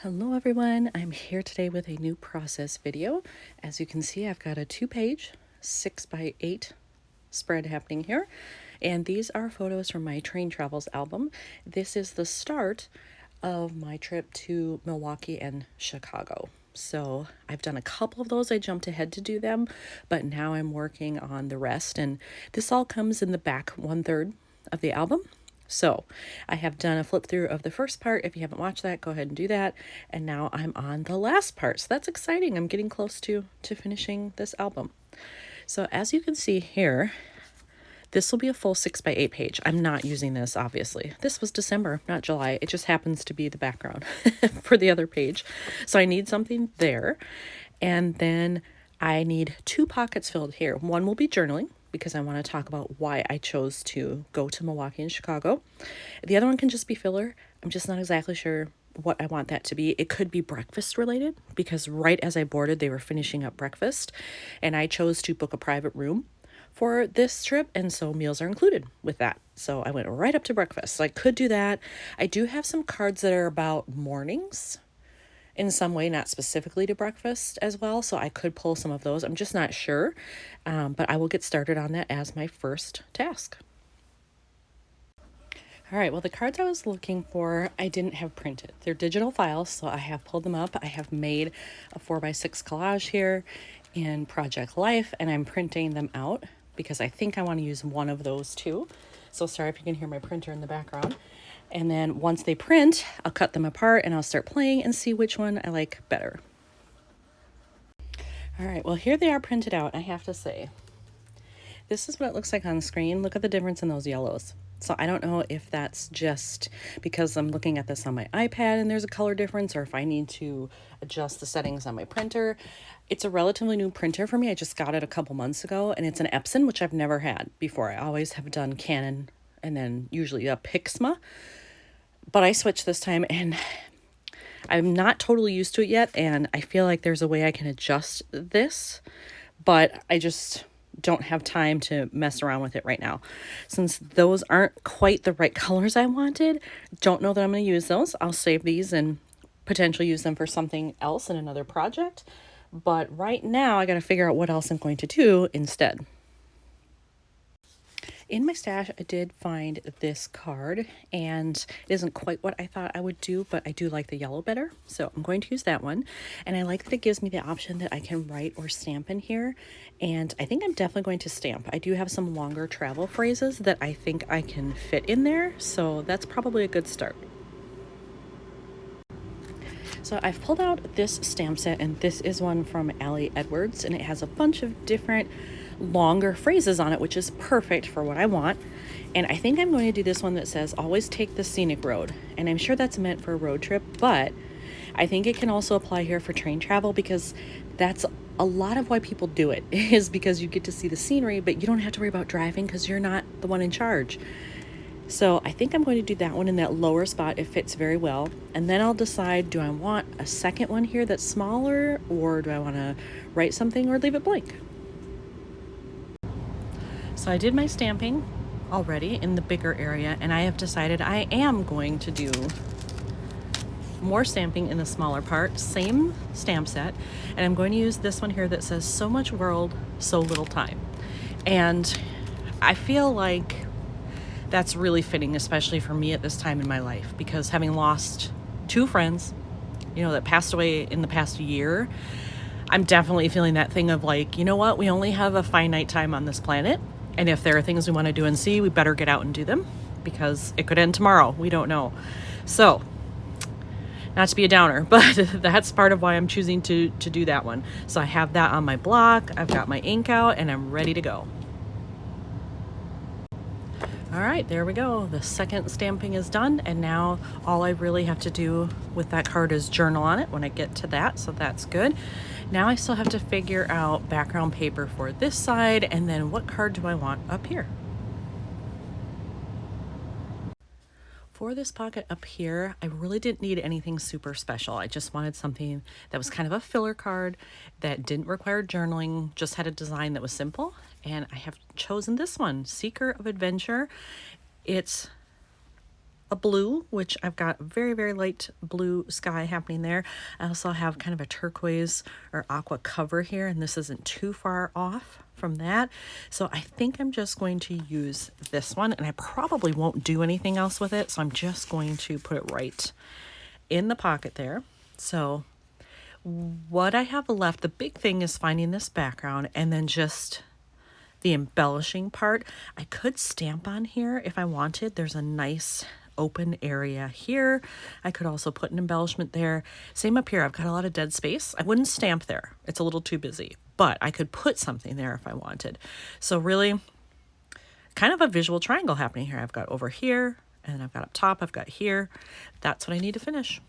Hello everyone, I'm here today with a new process video. As you can see, I've got a 2-page 6x8 spread happening here, and these are photos from my train travels album. This is the start of my trip to Milwaukee and Chicago. So I've done a couple of those. I jumped ahead to do them, but now I'm working on the rest, and this all comes in the back 1/3 of the album. So I have done a flip through of the first part. If you haven't watched that, go ahead and do that. And now I'm on the last part. So that's exciting. I'm getting close to finishing this album. So as you can see here, this will be a full 6x8 page. I'm not using this, obviously. This was December, not July. It just happens to be the background for the other page. So I need something there. And then I need 2 pockets filled here. One will be journaling, because I want to talk about why I chose to go to Milwaukee and Chicago. The other one can just be filler. I'm just not exactly sure what I want that to be. It could be breakfast related, because right as I boarded, they were finishing up breakfast, and I chose to book a private room for this trip, and so meals are included with that. So I went right up to breakfast. So I could do that. I do have some cards that are about mornings in some way, not specifically to breakfast as well, so I could pull some of those. I'm just not sure, but I will get started on that as my first task. All right, well, the cards I was looking for, I didn't have printed. They're digital files, so I have pulled them up. I have made a 4x6 collage here in Project Life, and I'm printing them out because I think I want to use one of those too. So sorry if you can hear my printer in the background. And then once they print, I'll cut them apart and I'll start playing and see which one I like better. All right, well, here they are printed out. I have to say, this is what it looks like on the screen. Look at the difference in those yellows. So I don't know if that's just because I'm looking at this on my iPad and there's a color difference, or if I need to adjust the settings on my printer. It's a relatively new printer for me. I just got it a couple months ago, and it's an Epson, which I've never had before. I always have done Canon and then usually a Pixma, but I switched this time and I'm not totally used to it yet, and I feel like there's a way I can adjust this, but I just don't have time to mess around with it right now. Since those aren't quite the right colors I wanted, don't know that I'm going to use those. I'll save these and potentially use them for something else in another project, but right now I got to figure out what else I'm going to do instead. In my stash, I did find this card, and it isn't quite what I thought I would do, but I do like the yellow better, so I'm going to use that one. And I like that it gives me the option that I can write or stamp in here, and I think I'm definitely going to stamp. I do have some longer travel phrases that I think I can fit in there, so that's probably a good start. So I've pulled out this stamp set, and this is one from Allie Edwards, and it has a bunch of different longer phrases on it, which is perfect for what I want. And I think I'm going to do this one that says, always take the scenic road. And I'm sure that's meant for a road trip, but I think it can also apply here for train travel, because that's a lot of why people do it, is because you get to see the scenery, but you don't have to worry about driving because you're not the one in charge. So I think I'm going to do that one in that lower spot. It fits very well. And then I'll decide, do I want a second one here that's smaller, or do I want to write something or leave it blank? So I did my stamping already in the bigger area, and I have decided I am going to do more stamping in the smaller part, same stamp set, and I'm going to use this one here that says, so much world, so little time. And I feel like that's really fitting, especially for me at this time in my life, because having lost 2 friends, that passed away in the past year, I'm definitely feeling that thing of like, you know what, we only have a finite time on this planet. And if there are things we want to do and see, we better get out and do them, because it could end tomorrow. We don't know. So, not to be a downer, but that's part of why I'm choosing to do that one. So I have that on my block. I've got my ink out, and I'm ready to go. All right, there we go. The second stamping is done, and now all I really have to do with that card is journal on it when I get to that, so that's good. Now I still have to figure out background paper for this side, and then what card do I want up here? For this pocket up here, I really didn't need anything super special. I just wanted something that was kind of a filler card that didn't require journaling, just had a design that was simple. And I have chosen this one, Seeker of Adventure. It's a blue, which I've got very, very light blue sky happening there. I also have kind of a turquoise or aqua cover here, and this isn't too far off from that. So I think I'm just going to use this one, and I probably won't do anything else with it. So I'm just going to put it right in the pocket there. So what I have left, the big thing is finding this background and then just the embellishing part. I could stamp on here if I wanted. There's a nice open area here. I could also put an embellishment there. Same up here. I've got a lot of dead space. I wouldn't stamp there. It's a little too busy, but I could put something there if I wanted. So really kind of a visual triangle happening here. I've got over here, and I've got up top, I've got here. That's what I need to finish.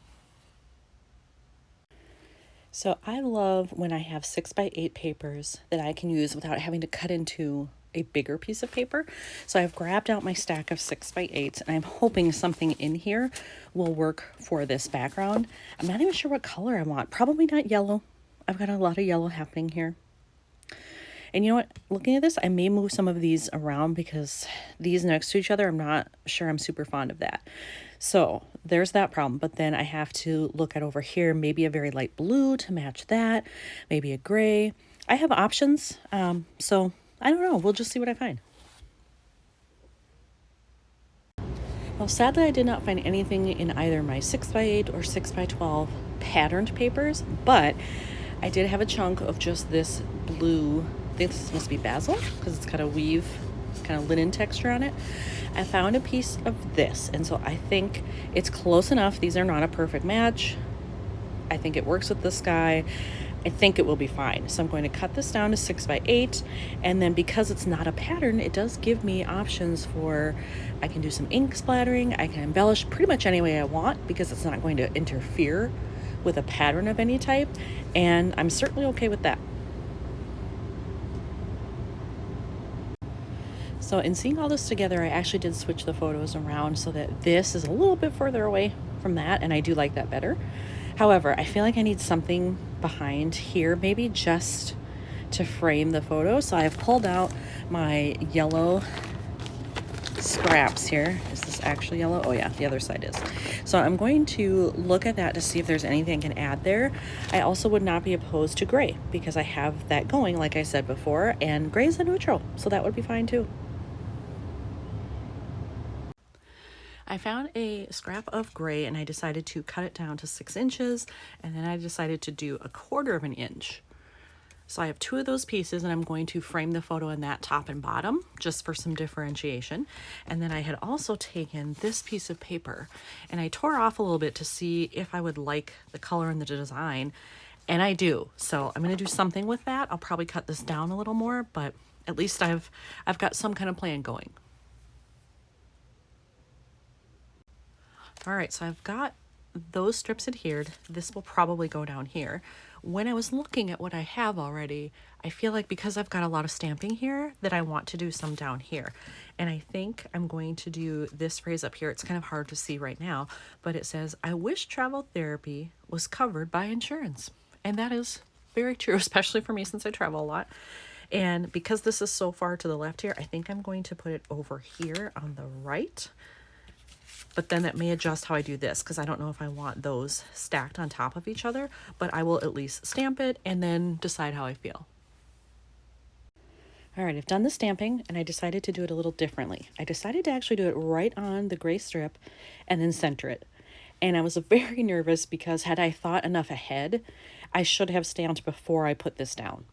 So I love when I have 6x8 papers that I can use without having to cut into a bigger piece of paper. So I've grabbed out my stack of 6x8s, and I'm hoping something in here will work for this background. I'm not even sure what color I want. Probably not yellow. I've got a lot of yellow happening here. And you know what? Looking at this, I may move some of these around because these next to each other, I'm not sure I'm super fond of that. So there's that problem. But then I have to look at over here, maybe a very light blue to match that, maybe a gray. I have options. So I don't know. We'll just see what I find. Well, sadly, I did not find anything in either my 6x8 or 6x12 patterned papers, but I did have a chunk of just this blue. I think this must be basil because it's got a weave, kind of linen texture on it. I found a piece of this, and so I think it's close enough. These are not a perfect match. I think it works with the sky. I think it will be fine. So I'm going to cut this down to 6x8, and then because it's not a pattern, it does give me options for, I can do some ink splattering, I can embellish pretty much any way I want because it's not going to interfere with a pattern of any type, and I'm certainly okay with that. So in seeing all this together, I actually did switch the photos around so that this is a little bit further away from that, and I do like that better. However, I feel like I need something behind here, maybe just to frame the photo. So I've pulled out my yellow scraps here. Is this actually yellow? Oh yeah, the other side is. So I'm going to look at that to see if there's anything I can add there. I also would not be opposed to gray because I have that going, like I said before, and gray is a neutral, so that would be fine too. I found a scrap of gray and I decided to cut it down to 6 inches, and then I decided to do 1/4 of an inch. So I have 2 of those pieces, and I'm going to frame the photo in that top and bottom just for some differentiation. And then I had also taken this piece of paper and I tore off a little bit to see if I would like the color and the design, and I do. So I'm going to do something with that. I'll probably cut this down a little more, but at least I've got some kind of plan going. All right, so I've got those strips adhered. This will probably go down here. When I was looking at what I have already, I feel like because I've got a lot of stamping here that I want to do some down here. And I think I'm going to do this phrase up here. It's kind of hard to see right now, but it says, "I wish travel therapy was covered by insurance." And that is very true, especially for me since I travel a lot. And because this is so far to the left here, I think I'm going to put it over here on the right. But then that may adjust how I do this because I don't know if I want those stacked on top of each other, but I will at least stamp it and then decide how I feel. All right, I've done the stamping and I decided to do it a little differently. I decided to actually do it right on the gray strip and then center it. And I was very nervous because had I thought enough ahead, I should have stamped before I put this down.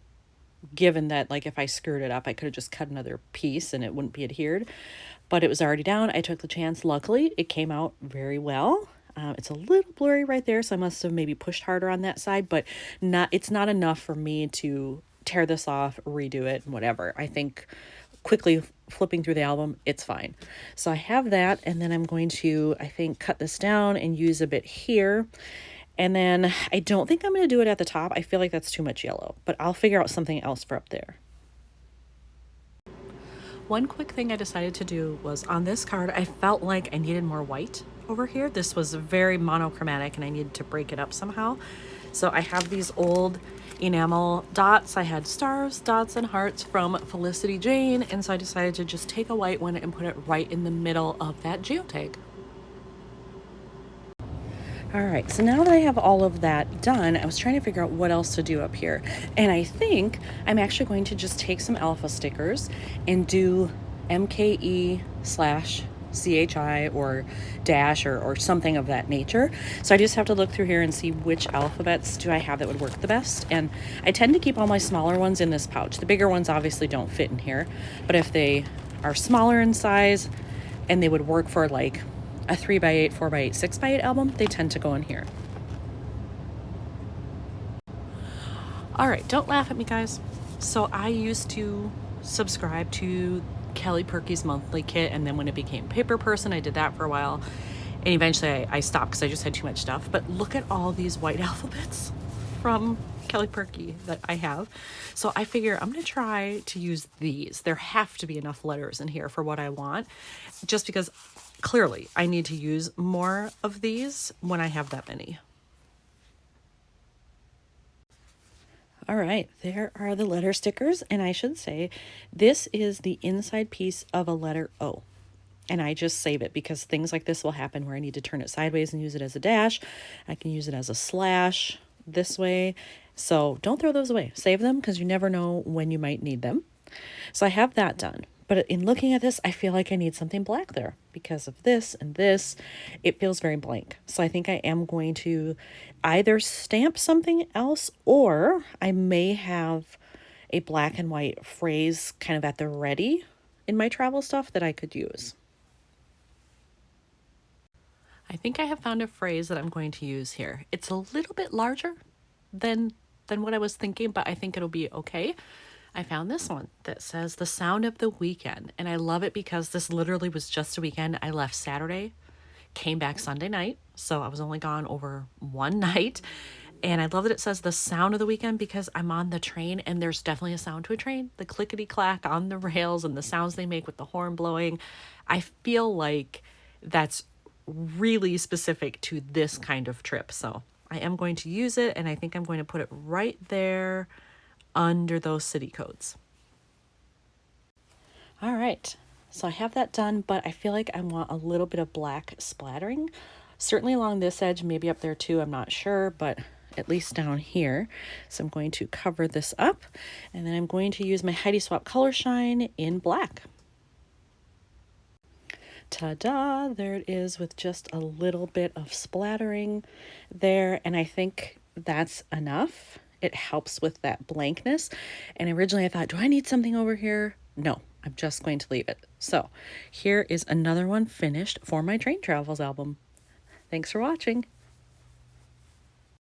Given that, like, if I screwed it up, I could have just cut another piece and it wouldn't be adhered. But it was already down. I took the chance. Luckily, it came out very well. It's a little blurry right there, so I must have maybe pushed harder on that side, but it's not enough for me to tear this off, redo it, and whatever. I think quickly flipping through the album, it's fine. So I have that, and then I'm going to, I think, cut this down and use a bit here. And then I don't think I'm going to do it at the top. I feel like that's too much yellow, but I'll figure out something else for up there. One quick thing I decided to do was on this card, I felt like I needed more white over here. This was very monochromatic and I needed to break it up somehow. So I have these old enamel dots. I had stars, dots, and hearts from Felicity Jane. And so I decided to just take a white one and put it right in the middle of that geotag. All right, so now that I have all of that done, I was trying to figure out what else to do up here. And I think I'm actually going to just take some alpha stickers and do MKE slash CHI or dash or something of that nature. So I just have to look through here and see which alphabets do I have that would work the best. And I tend to keep all my smaller ones in this pouch. The bigger ones obviously don't fit in here, but if they are smaller in size and they would work for like a 3x8, 4x8, 6x8 album, they tend to go in here. All right, don't laugh at me, guys. So I used to subscribe to Kelly Perky's monthly kit, and then when it became Paper Person, I did that for a while, and eventually I stopped because I just had too much stuff. But look at all these white alphabets from Kelly Perky that I have. So I figure I'm gonna try to use these. There have to be enough letters in here for what I want, just because clearly I need to use more of these when I have that many. All right, there are the letter stickers, and I should say this is the inside piece of a letter O. And I just save it because things like this will happen where I need to turn it sideways and use it as a dash. I can use it as a slash this way. So don't throw those away. Save them because you never know when you might need them. So I have that done. But in looking at this, I feel like I need something black there because of this and this. It feels very blank. So I think I am going to either stamp something else, or I may have a black and white phrase kind of at the ready in my travel stuff that I could use. I think I have found a phrase that I'm going to use here. It's a little bit larger than what I was thinking, but I think it'll be okay. I found this one that says the sound of the weekend, and I love it because this literally was just a weekend. I left Saturday, came back Sunday night, so I was only gone over one night. And I love that it says the sound of the weekend because I'm on the train, and there's definitely a sound to a train. The clickety clack on the rails and the sounds they make with the horn blowing. I feel like that's really specific to this kind of trip. So I am going to use it, and I think I'm going to put it right there under those city codes. All right, so I have that done, but I feel like I want a little bit of black splattering. Certainly along this edge, maybe up there too, I'm not sure, but at least down here. So I'm going to cover this up, and then I'm going to use my Heidi Swap Color Shine in black. Ta-da, there it is with just a little bit of splattering there, and I think that's enough. It helps with that blankness. And originally I thought, do I need something over here? No, I'm just going to leave it. So here is another one finished for my Train Travels album. Thanks for watching.